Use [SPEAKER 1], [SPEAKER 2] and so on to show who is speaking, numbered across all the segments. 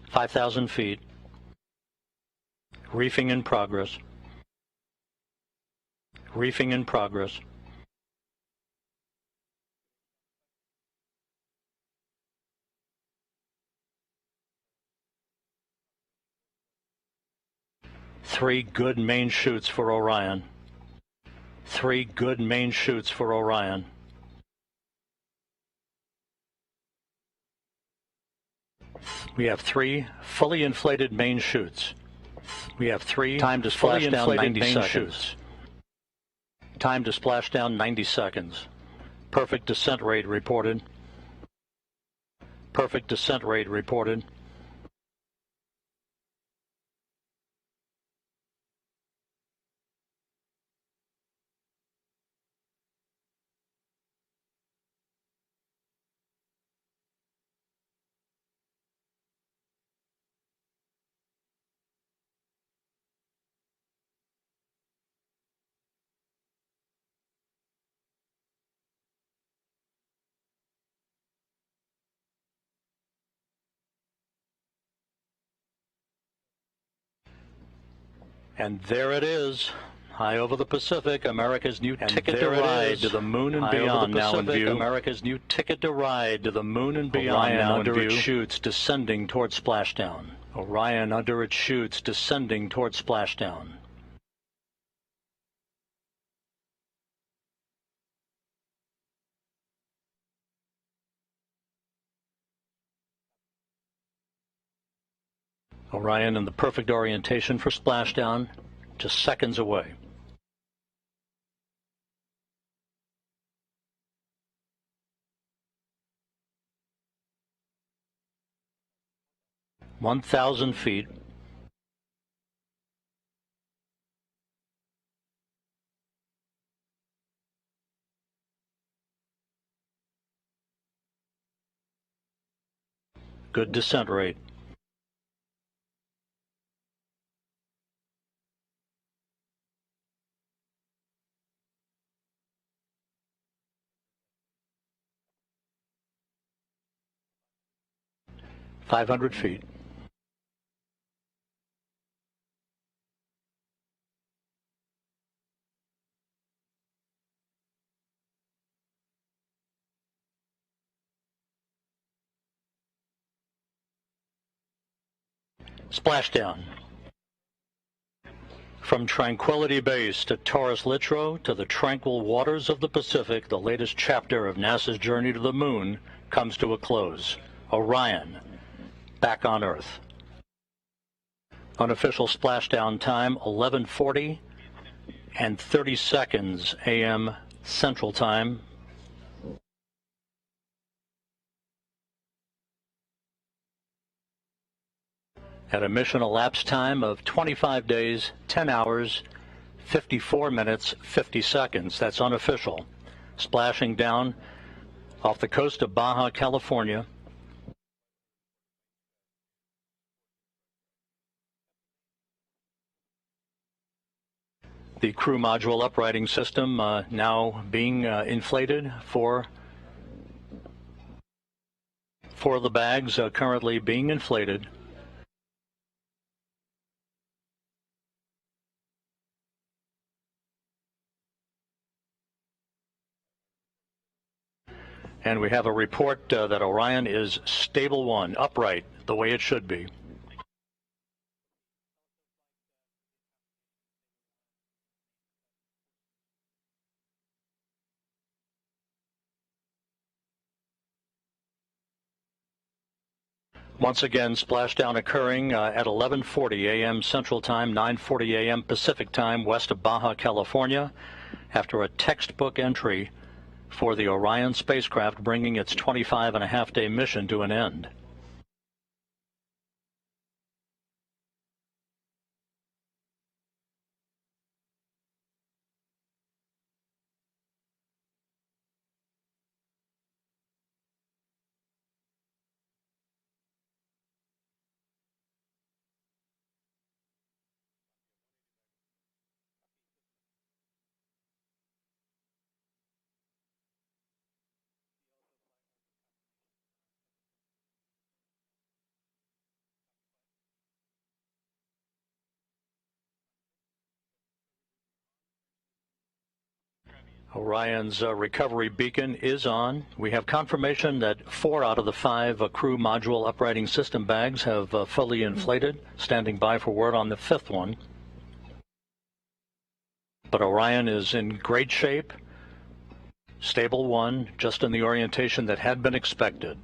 [SPEAKER 1] 5,000 feet. Reefing in progress. Reefing in progress. Three good main chutes for Orion. Three good main chutes for Orion. We have three fully inflated main chutes. We have three time to splash down 90 seconds. Time to splash down 90 seconds. Perfect descent rate reported. Perfect descent rate reported. And there it is, high over the Pacific, America's new ticket to ride to the moon and beyond now in view. America's new ticket to ride to the moon and beyond now in view. Orion under its chutes descending toward splashdown. Orion under its chutes descending toward splashdown. Orion in the perfect orientation for splashdown, just seconds away. (1,000 feet). Good descent rate. (500 feet). Splashdown. From Tranquility Base to Taurus Littrow to the tranquil waters of the Pacific, the latest chapter of NASA's journey to the moon comes to a close. Orion, back on Earth. Unofficial splashdown time, 11:40 and 30 seconds a.m. Central Time. At a mission elapsed time of 25 days, 10 hours, 54 minutes, 50 seconds. That's unofficial. Splashing down off the coast of Baja California. The crew module uprighting system now being inflated for the bags currently being inflated. And we have a report that Orion is stable one, upright, the way it should be. Once again, splashdown occurring at 11:40 a.m. Central Time, 9:40 a.m. Pacific Time, west of Baja California, after a textbook entry for the Orion spacecraft bringing its 25-and-a-half-day mission to an end. Orion's recovery beacon is on. We have confirmation that 4 out of the 5 crew module uprighting system bags have fully inflated, standing by for word on the 5th one. But Orion is in great shape, stable 1, just in the orientation that had been expected.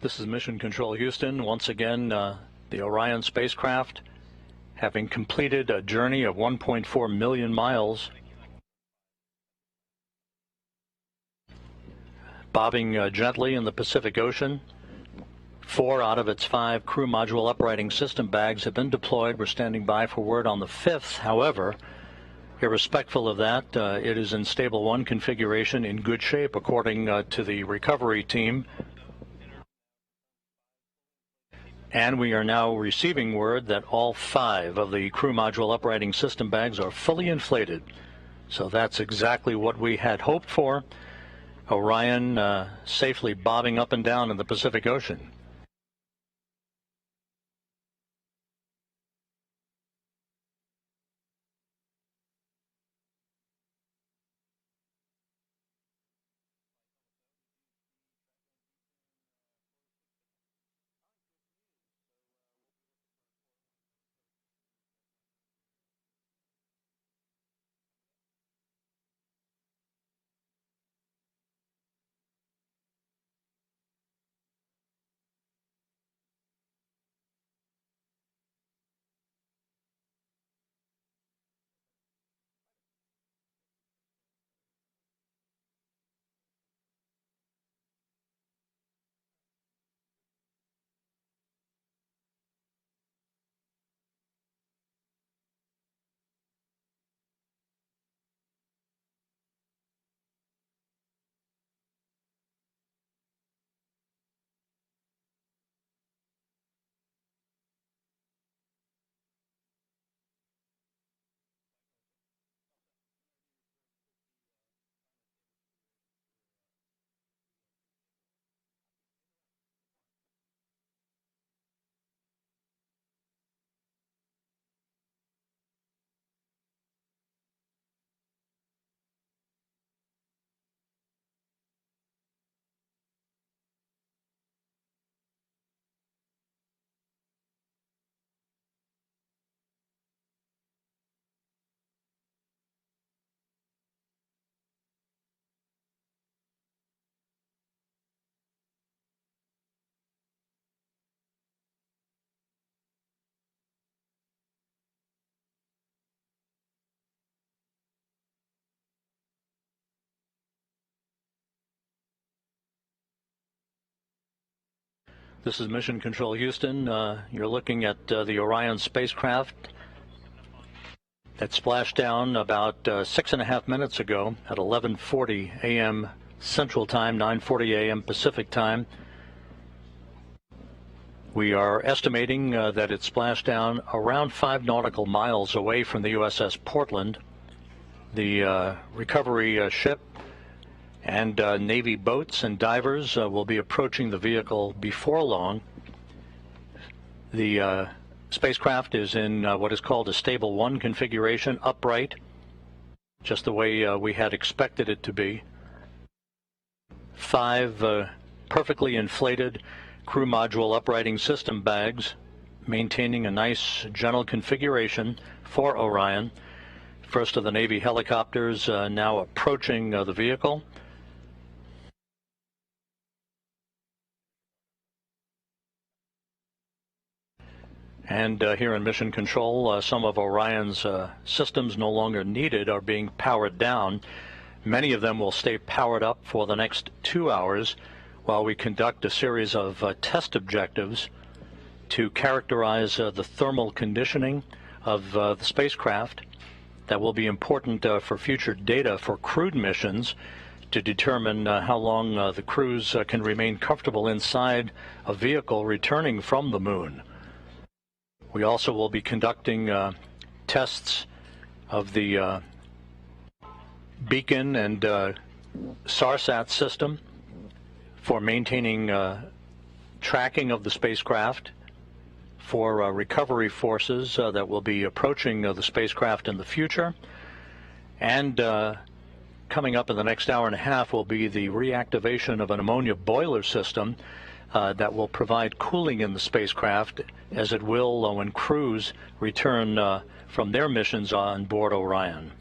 [SPEAKER 1] This is Mission Control Houston. Once again, the Orion spacecraft, having completed a journey of 1.4 million miles, bobbing gently in the Pacific Ocean. 4 out of its 5 crew module uprighting system bags have been deployed. We're standing by for word on the 5th. However, irrespective of that, it is in stable 1 configuration, in good shape according to the recovery team. And we are now receiving word that all 5 of the crew module uprighting system bags are fully inflated. So that's exactly what we had hoped for. Orion safely bobbing up and down in the Pacific Ocean. This is Mission Control Houston. You're looking at the Orion spacecraft that splashed down about 6.5 minutes ago at 11:40 a.m. Central Time, 9:40 a.m. Pacific Time. We are estimating that it splashed down around 5 nautical miles away from the USS Portland. The recovery ship and Navy boats and divers will be approaching the vehicle before long. The spacecraft is in what is called a stable 1 configuration, upright, just the way we had expected it to be. 5 perfectly inflated crew module uprighting system bags, maintaining a nice gentle configuration for Orion. First of the Navy helicopters now approaching the vehicle. And here in Mission Control, some of Orion's systems no longer needed are being powered down. Many of them will stay powered up for the next 2 hours while we conduct a series of test objectives to characterize the thermal conditioning of the spacecraft. That will be important for future data for crewed missions to determine how long the crews can remain comfortable inside a vehicle returning from the moon. We also will be conducting tests of the beacon and SARSAT system for maintaining tracking of the spacecraft, for recovery forces that will be approaching the spacecraft in the future. And coming up in the next hour and a half will be the reactivation of an ammonia boiler system that will provide cooling in the spacecraft, as it will when crews return from their missions on board Orion.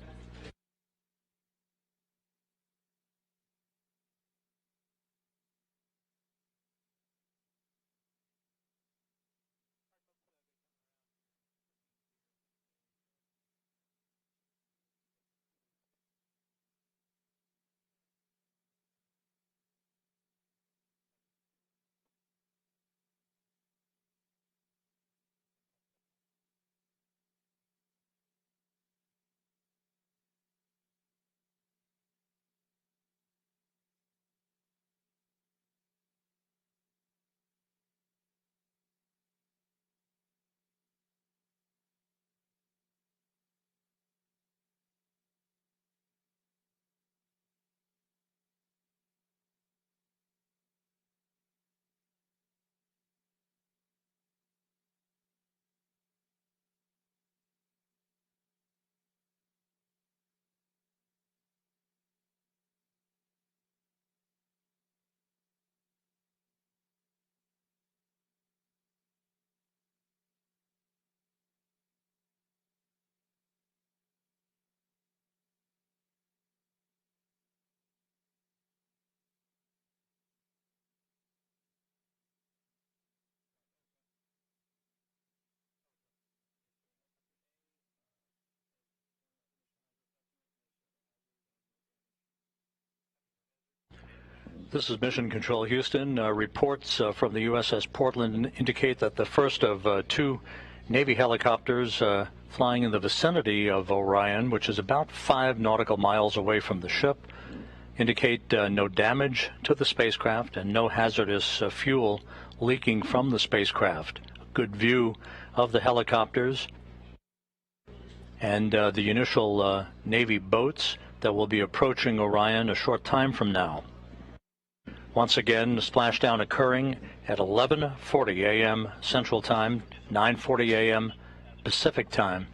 [SPEAKER 1] This is Mission Control Houston. Reports from the USS Portland indicate that the first of 2 Navy helicopters flying in the vicinity of Orion, which is about 5 nautical miles away from the ship, indicate no damage to the spacecraft and no hazardous fuel leaking from the spacecraft. A good view of the helicopters and the initial Navy boats that will be approaching Orion a short time from now. Once again, the splashdown occurring at 11:40 a.m. Central Time, 9:40 a.m. Pacific Time.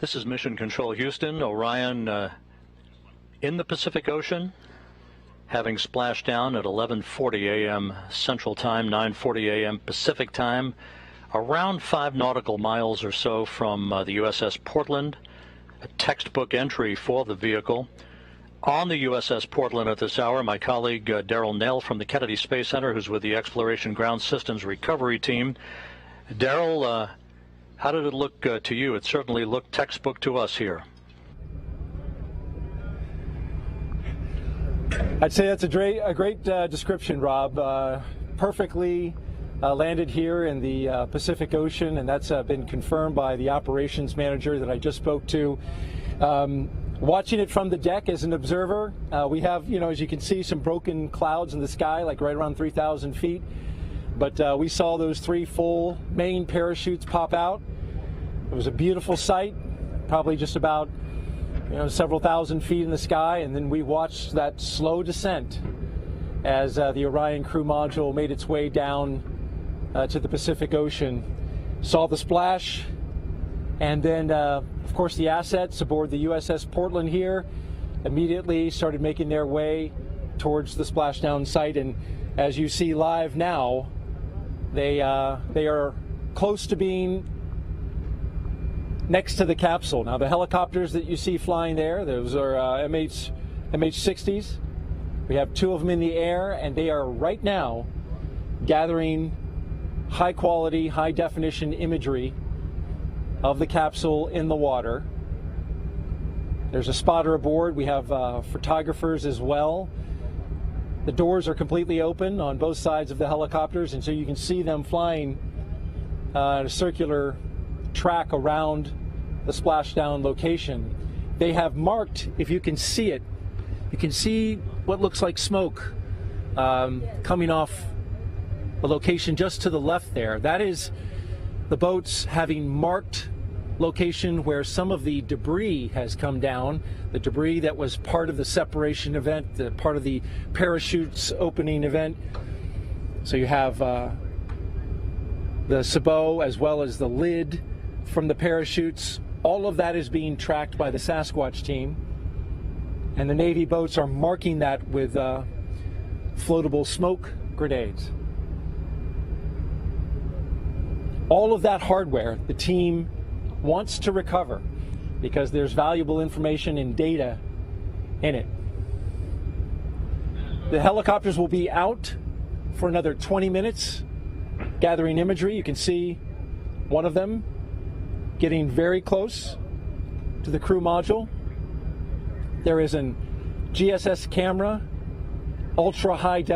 [SPEAKER 1] This is Mission Control Houston. Orion in the Pacific Ocean, having splashed down at 11:40 a.m. Central Time, 9:40 a.m. Pacific Time, around 5 nautical miles or so from the USS Portland. A textbook entry for the vehicle. On the USS Portland at this hour, my colleague Daryl Nell from the Kennedy Space Center, who's with the Exploration Ground Systems Recovery Team. Daryl, how did it look to you? It certainly looked textbook to us here.
[SPEAKER 2] I'd say that's a great description, Rob. Perfectly landed here in the Pacific Ocean, and that's been confirmed by the operations manager that I just spoke to. Watching it from the deck as an observer, we have, as you can see, some broken clouds in the sky, like right around 3,000 feet. But we saw those 3 full main parachutes pop out. It was a beautiful sight, probably just about several thousand feet in the sky, and then we watched that slow descent as the Orion crew module made its way down to the Pacific Ocean. Saw the splash, and then of course the assets aboard the USS Portland here immediately started making their way towards the splashdown site, and as you see live now, they are close to being next to the capsule. Now the helicopters that you see flying there, those are MH-60s. We have 2 of them in the air, and they are right now gathering high quality, high definition imagery of the capsule in the water. There's a spotter aboard. We have photographers as well. The doors are completely open on both sides of the helicopters, and so you can see them flying a circular track around the splashdown location. They have marked, if you can see it, you can see what looks like smoke coming off a location just to the left there. That is the boats having marked location where some of the debris has come down, the debris that was part of the separation event, the part of the parachutes opening event. So you have the sabot as well as the lid from the parachutes. All of that is being tracked by the Sasquatch team, and the Navy boats are marking that with floatable smoke grenades. All of that hardware the team wants to recover because there's valuable information and data in it. The helicopters will be out for another 20 minutes gathering imagery. You can see one of them getting very close to the crew module. There is an GSS camera, ultra high definition.